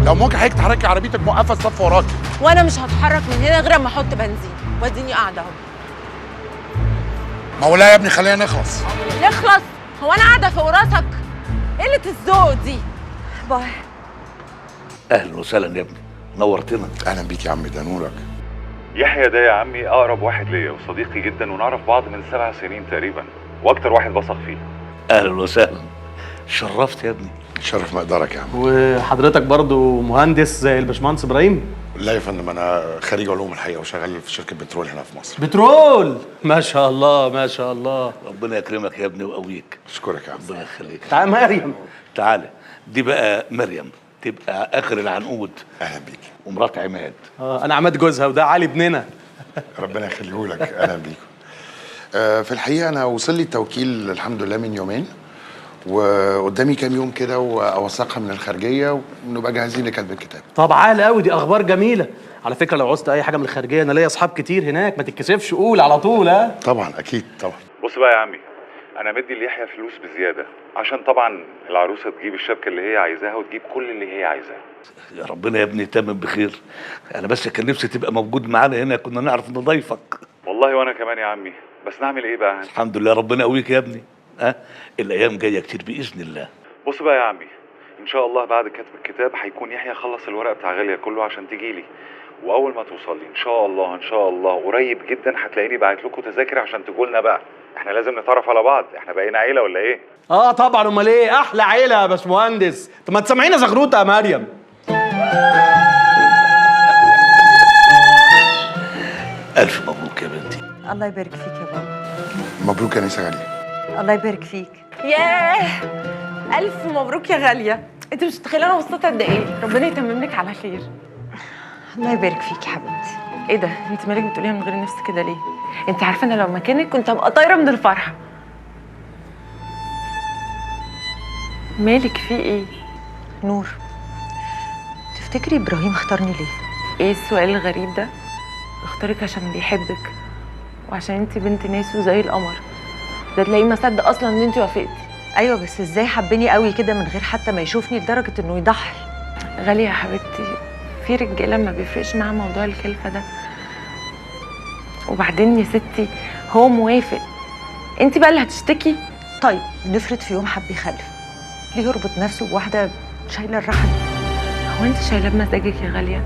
لو ممكن حضرتك تحركي عربيتك موقفه الصف وراكي. وانا مش هتحرك من هنا غير اما احط بنزين، واديني قاعده اهو. مولاي يا ابني خلينا نخلص. نخلص؟ هو انا قاعده فوق راسك؟ قله الذوق دي. باي. اهلا وسهلا يا ابني، نورتنا. اهلا بيك يا عم، ده نورك. يحيى ده يا عمي اقرب واحد ليا وصديقي جدا، ونعرف بعض من 7 سنين تقريبا، واكتر واحد بثق فيه. اهلا وسهلا، شرفت يا ابني. شرف مقدرك يا عم. وحضرتك برضو مهندس زي الباشمهندس ابراهيم؟ لا يا فندم، انا خريج علوم الحقيقه وشغال في شركه بترول هنا في مصر. بترول؟ ما شاء الله ما شاء الله. ربنا يكرمك يا ابني ويقويك. اشكرك يا عم. ربنا يخليك. تعال مريم. تعالى، دي بقى مريم تبقى اخر العنقود. اهلا بيك. ومرات عماد. انا عماد جوزها وده علي ابننا. ربنا يخليهولك. اهلا بيكم. في الحقيقه انا وصل لي التوكيل الحمد لله من يومين، وقدامي كام يوم كده واوثقها من الخارجيه ونبقى جاهزين لكتب الكتاب. طب عال قوي، دي اخبار جميله. على فكره لو عوزت اي حاجه من الخارجيه انا ليا اصحاب كتير هناك، ما تتكسفش، قول على طول. ها طبعا اكيد طبعا. بص بقى يا عمي، انا مدي ليحيى فلوس بزياده عشان طبعا العروسه تجيب الشبكه اللي هي عايزاها وتجيب كل اللي هي عايزاه. يا ربنا يا ابني يتمم بخير. انا بس كان نفسي تبقى موجود معانا هنا، كنا نعرف نضيفك. والله وانا كمان يا عمي، بس نعمل ايه بقى؟ الحمد لله، ربنا يقويك يا ابني. ها الايام جايه كتير باذن الله. بص بقى يا عمي، ان شاء الله بعد كتب الكتاب هيكون يحيى خلص الورق بتاع غاليه كله عشان تجيلي، واول ما توصل لي ان شاء الله ان شاء الله قريب جدا هتلاقيني باعت لكم تذاكر عشان تجوا لنا بقى. احنا لازم نتعرف على بعض، احنا بقينا عيله ولا ايه؟ طبعا، امال ايه، احلى عيله يا باشمهندس. طب ما تسمعينا زغروطه يا مريم. الف مبروك يا بنتي. الله يبارك فيك يا بابا. مبروك يا نسا غاليه. الله يبارك فيك. ياه، الف مبروك يا غاليه. انت مش متخيله انا مبسوطه قد ايه. ربنا يتمم لك على خير. الله يبارك فيك يا حبيبتي. ايه ده، انت مالك بتقوليها من غير نفس كده ليه؟ انت عارفه انا لو مكانك كنت هبقى طايره من الفرحه. مالك في ايه؟ نور، تفتكري ابراهيم اختارني ليه؟ ايه السؤال الغريب ده؟ اختارك عشان بيحبك وعشان انت بنت ناس وزي القمر. ده تلاقيه ما صدق اصلا ان انت وافقتي. ايوه بس ازاي حبني قوي كده من غير حتى ما يشوفني لدرجه انه يضحي؟ غاليه يا حبيبتي، في رجاله ما بيفرقش معاها موضوع الخلفه ده. وبعدين يا ستي هو موافق، انت بقى اللي هتشتكي. طيب نفرض في يوم حب يخلف، ليه يربط نفسه بواحده شايله الرحم؟ هو انت شايله بمزاجك يا غاليه؟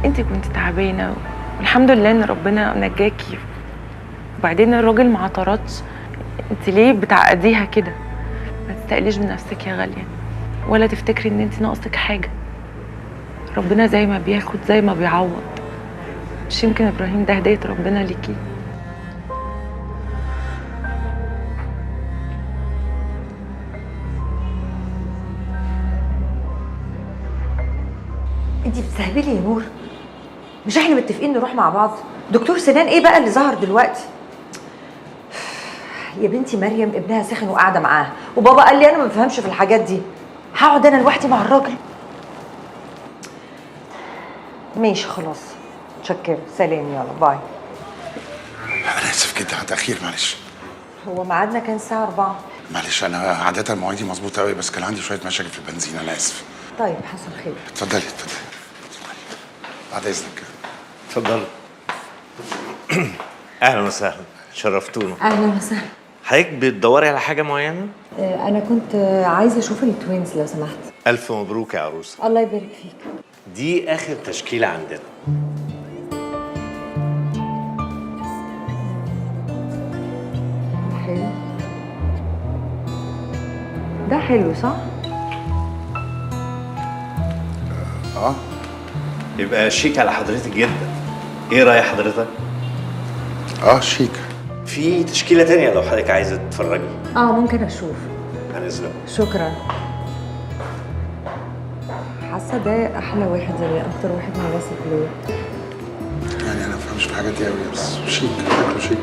انت كنت تعبانه والحمد لله ان ربنا نجاكي. وبعدين الراجل ما اعترضش، انت ليه بتعقديها كده؟ ما تستقليش بنفسك يا غاليه، ولا تفتكري ان انت ناقصك حاجه. ربنا زي ما بياخد زي ما بيعوض. مش يمكن ابراهيم ده هديه ربنا ليكي؟ انتي بتستهبلي يا نور. مش احنا متفقين نروح مع بعض؟ دكتور سنان ايه بقى اللي ظهر دلوقتي؟ يا بنتي مريم ابنها سخن وقاعده معاها، وبابا قال لي انا ما بفهمش في الحاجات دي، هقعد انا لوحدي مع الراجل؟ ماشي خلاص، متشكره، سلام، يلا باي. انا اسف جدا على التاخير، معلش. هو ميعادنا كان الساعه 4. معلش انا عاده مواعيدي مظبوطه قوي، بس كان عندي شويه مشاكل في البنزين، انا اسف. طيب حصل خير. اتفضلي اتفضلي. بعد اذنك. اتفضلوا. اهلا وسهلا، شرفتونا. اهلا وسهلا. حضرتك بتدوري على حاجه معينه؟ انا كنت عايزه اشوف التوينز لو سمحت. الف مبروك يا عروسه. الله يبارك فيك. دي اخر تشكيله عندنا. حلو، ده حلو صح؟ يبقى شيك على حضرتك جدا. ايه راي حضرتك؟ شيك. في تشكيله تانية لو حضرتك عايزه تتفرجي. ممكن اشوف. هنزله. شكرا. حاسه ده احلى واحد، يعني اكتر واحد مناسب ليا. يعني انا ما بفهمش في الحاجات دي قوي، بس شيك، شكله شيك.